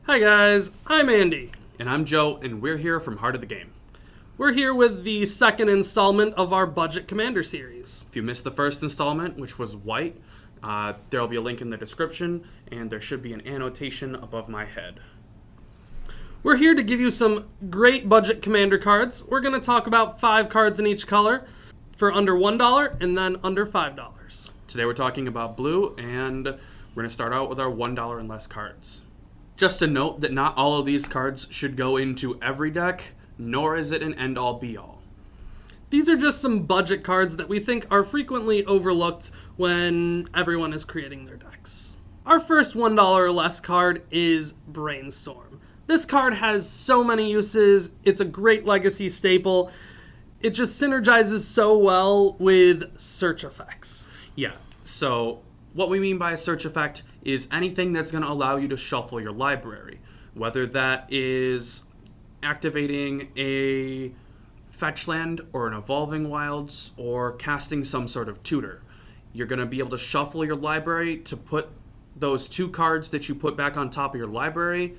Hi guys, I'm Andy. And I'm Joe, and we're here from Heart of the Game. We're here with the second installment of our Budget Commander series. If you missed the first installment, which was white, there'll be a link in the description, and there should be an annotation above my head. We're here to give you some great Budget Commander cards. We're going to talk about 5 cards in each color for under $1 and then under $5. Today we're talking about blue, and we're going to start out with our $1 and less cards. Just to note that not all of these cards should go into every deck, nor is it an end-all be-all. These are just some budget cards that we think are frequently overlooked when everyone is creating their decks. Our first $1 or less card is Brainstorm. This card has so many uses. It's a great legacy staple. It just synergizes so well with search effects. Yeah, so what we mean by a search effect is anything that's going to allow you to shuffle your library, whether that is activating a fetch land or an evolving wilds or casting some sort of tutor. You're going to be able to shuffle your library to put those 2 cards that you put back on top of your library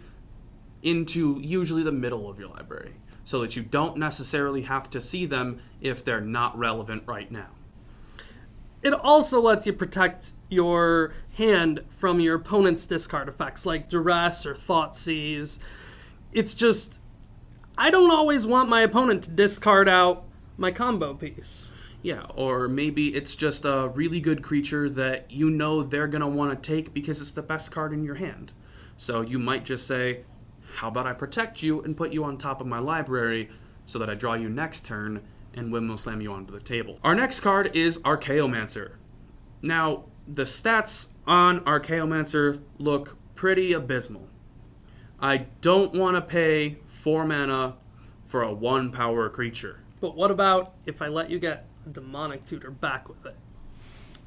into usually the middle of your library, so that you don't necessarily have to see them if they're not relevant right now. It also lets you protect your hand from your opponent's discard effects like Duress or Thoughtseize. It's just, I don't always want my opponent to discard out my combo piece. Yeah, or maybe it's just a really good creature that you know they're going to want to take because it's the best card in your hand. So you might just say, how about I protect you and put you on top of my library so that I draw you next turn and Windmill Slam you onto the table. Our next card is Archaeomancer. Now, the stats on Archaeomancer look pretty abysmal. I don't want to pay 4 mana for a 1 power creature. But what about if I let you get a Demonic Tutor back with it?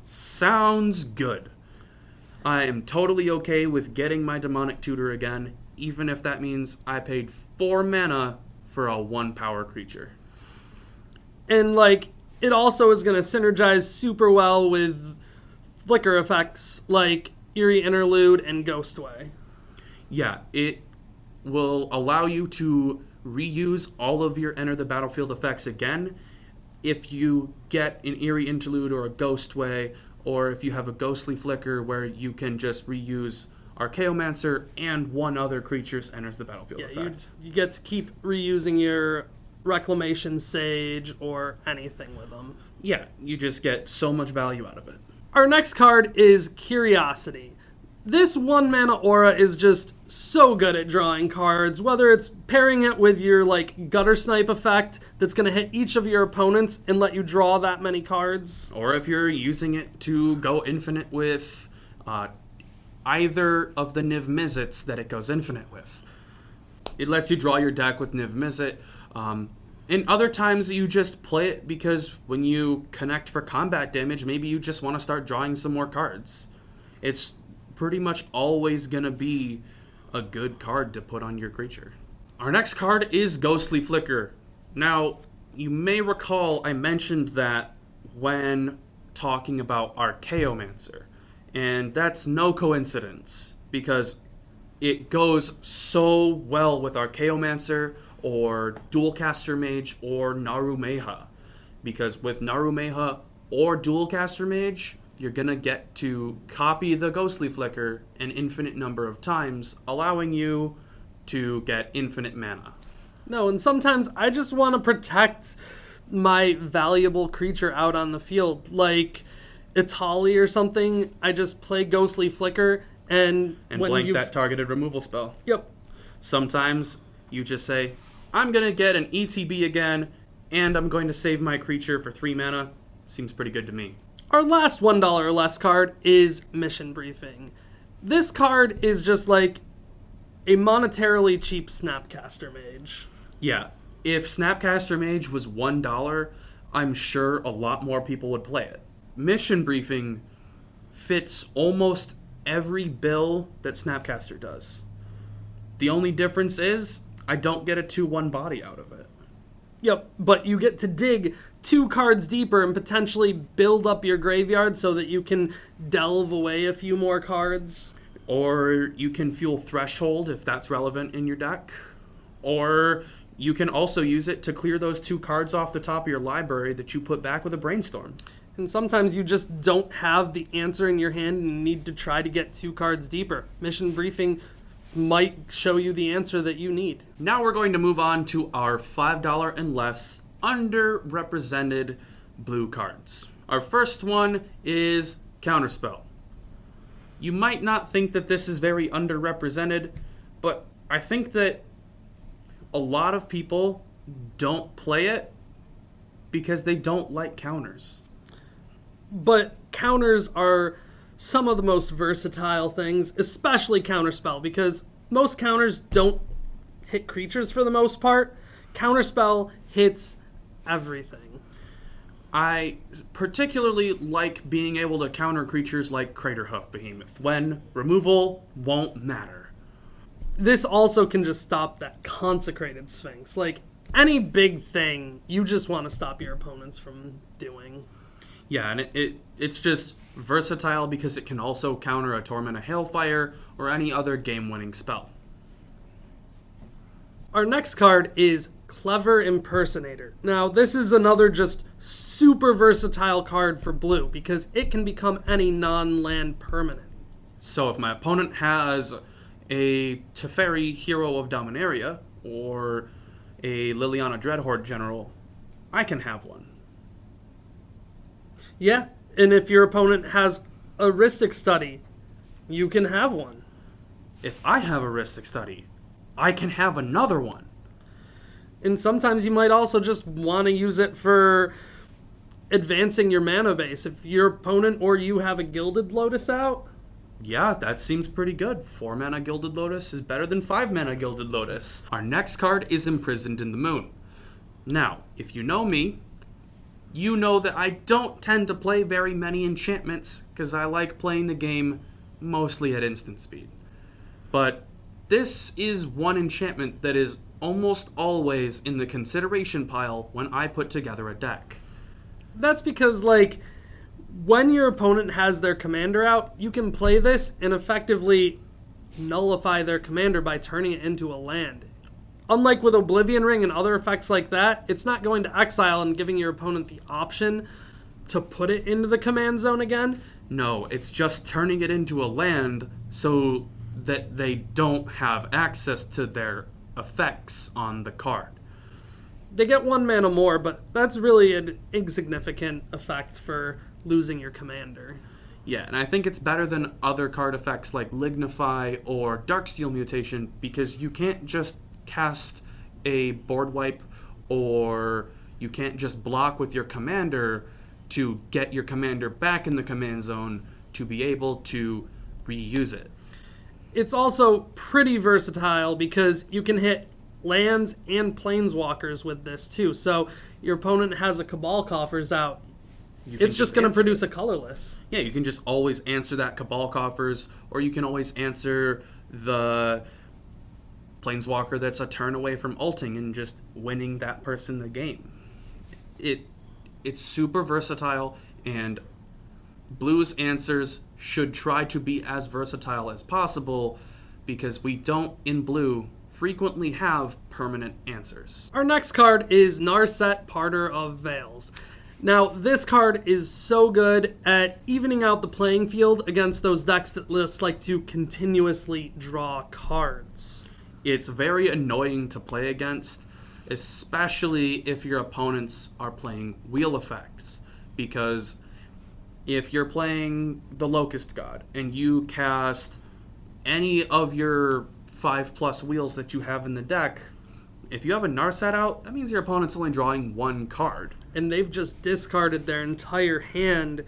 Sounds good. I am totally okay with getting my Demonic Tutor again, even if that means I paid 4 mana for a 1 power creature. And, it also is going to synergize super well with flicker effects like Eerie Interlude and Ghostway. Yeah, it will allow you to reuse all of your Enter the Battlefield effects again if you get an Eerie Interlude or a Ghostway, or if you have a Ghostly Flicker where you can just reuse Archaeomancer and one other creature's Enters the Battlefield effect. You get to keep reusing your Reclamation Sage or anything with them. Yeah, you just get so much value out of it. Our next card is Curiosity. This 1 mana aura is just so good at drawing cards, whether it's pairing it with your Gutter Snipe effect that's going to hit each of your opponents and let you draw that many cards. Or if you're using it to go infinite with either of the Niv Mizzets that it goes infinite with. It lets you draw your deck with Niv Mizzet. And other times you just play it because when you connect for combat damage, maybe you just want to start drawing some more cards. It's pretty much always going to be a good card to put on your creature. Our next card is Ghostly Flicker. Now, you may recall I mentioned that when talking about Archaeomancer. And that's no coincidence, because it goes so well with Archaeomancer or Dualcaster Mage or Narumeha. Because with Narumeha or Dualcaster Mage, you're going to get to copy the Ghostly Flicker an infinite number of times, allowing you to get infinite mana. No, and sometimes I just want to protect my valuable creature out on the field. Like Itali or something, I just play Ghostly Flicker and when blank that targeted removal spell. Yep. Sometimes you just say, I'm going to get an ETB again, and I'm going to save my creature for 3 mana. Seems pretty good to me. Our last $1 or less card is Mission Briefing. This card is just like a monetarily cheap Snapcaster Mage. Yeah, if Snapcaster Mage was $1, I'm sure a lot more people would play it. Mission Briefing fits almost every bill that Snapcaster does. The only difference is I don't get a 2/1 body out of it. Yep, but you get to dig 2 cards deeper and potentially build up your graveyard so that you can delve away a few more cards. Or you can fuel Threshold if that's relevant in your deck. Or you can also use it to clear those 2 cards off the top of your library that you put back with a Brainstorm. And sometimes you just don't have the answer in your hand and you need to try to get 2 cards deeper. Mission Briefing might show you the answer that you need. Now we're going to move on to our $5 and less underrepresented blue cards. Our first one is Counterspell. You might not think that this is very underrepresented, but I think that a lot of people don't play it because they don't like counters. But counters are some of the most versatile things, especially Counterspell, because most counters don't hit creatures for the most part. Counterspell hits everything. I particularly like being able to counter creatures like Craterhoof Behemoth, when removal won't matter. This also can just stop that Consecrated Sphinx. Like, any big thing, you just want to stop your opponents from doing. Yeah, and it's just versatile because it can also counter a Torment of Hailfire or any other game-winning spell. Our next card is Clever Impersonator. Now, this is another just super versatile card for blue because it can become any non-land permanent. So if my opponent has a Teferi Hero of Dominaria or a Liliana Dreadhorde General, I can have one. Yeah, and if your opponent has a Rhystic Study, you can have one. If I have a Rhystic Study, I can have another one. And sometimes you might also just want to use it for advancing your mana base. If your opponent or you have a Gilded Lotus out. Yeah, that seems pretty good. 4 mana Gilded Lotus is better than 5 mana Gilded Lotus. Our next card is Imprisoned in the Moon. Now, if you know me, you know that I don't tend to play very many enchantments because I like playing the game mostly at instant speed. But this is one enchantment that is almost always in the consideration pile when I put together a deck. That's because, like, when your opponent has their commander out, you can play this and effectively nullify their commander by turning it into a land. Unlike with Oblivion Ring and other effects like that, it's not going to exile and giving your opponent the option to put it into the command zone again. No, it's just turning it into a land so that they don't have access to their effects on the card. They get 1 mana more, but that's really an insignificant effect for losing your commander. Yeah, and I think it's better than other card effects like Lignify or Darksteel Mutation because you can't just cast a board wipe or you can't just block with your commander to get your commander back in the command zone to be able to reuse it. It's also pretty versatile because you can hit lands and planeswalkers with this too. So your opponent has a Cabal Coffers out. It's just going to produce a colorless. Yeah, you can just always answer that Cabal Coffers, or you can always answer the Planeswalker that's a turn away from ulting and just winning that person the game. It's super versatile, and Blue's answers should try to be as versatile as possible because we don't, in Blue, frequently have permanent answers. Our next card is Gnar Set, Parter of Veils. Now, this card is so good at evening out the playing field against those decks that just like to continuously draw cards. It's very annoying to play against, especially if your opponents are playing wheel effects, because if you're playing the Locust God and you cast any of your 5+ wheels that you have in the deck, if you have a Gnar Set out, that means your opponent's only drawing 1 card. And they've just discarded their entire hand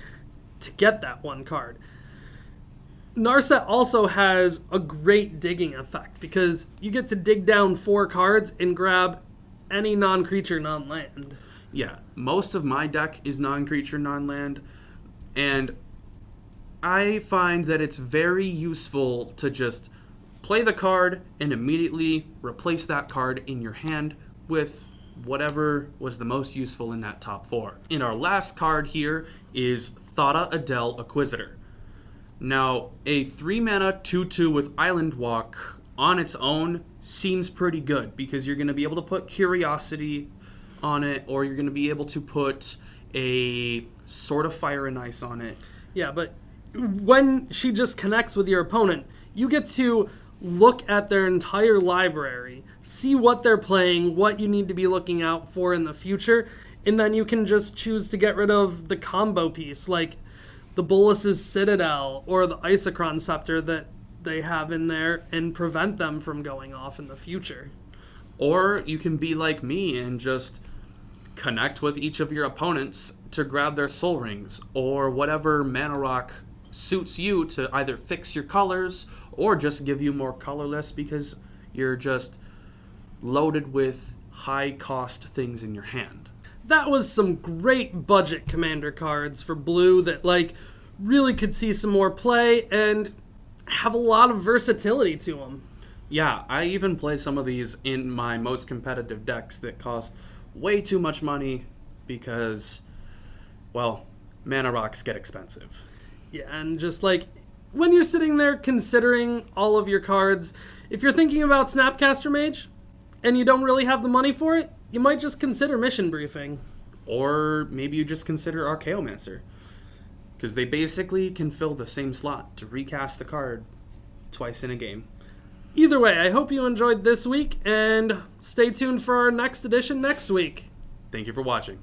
to get that 1 card. Gnar Set also has a great digging effect because you get to dig down 4 cards and grab any non-creature, non-land. Yeah, most of my deck is non-creature, non-land, and I find that it's very useful to just play the card and immediately replace that card in your hand with whatever was the most useful in that top 4. And our last card here is Thoughta Adele Acquisitor. Now, a 3-mana 2/2 with Island Walk on its own seems pretty good because you're going to be able to put Curiosity on it, or you're going to be able to put a Sword of Fire and Ice on it. Yeah, but when she just connects with your opponent, you get to look at their entire library, see what they're playing, what you need to be looking out for in the future, and then you can just choose to get rid of the combo piece, like the Bolas's Citadel or the Isochron Scepter that they have in there, and prevent them from going off in the future. Or you can be like me and just connect with each of your opponents to grab their soul rings, or whatever mana rock suits you to either fix your colors or just give you more colorless because you're just loaded with high cost things in your hand. That was some great budget commander cards for blue that really could see some more play and have a lot of versatility to them. Yeah, I even play some of these in my most competitive decks that cost way too much money because, well, mana rocks get expensive. Yeah, and just when you're sitting there considering all of your cards, if you're thinking about Snapcaster Mage and you don't really have the money for it, you might just consider Mission Briefing. Or maybe you just consider Archaeomancer, because they basically can fill the same slot to recast the card twice in a game. Either way, I hope you enjoyed this week, and stay tuned for our next edition next week. Thank you for watching.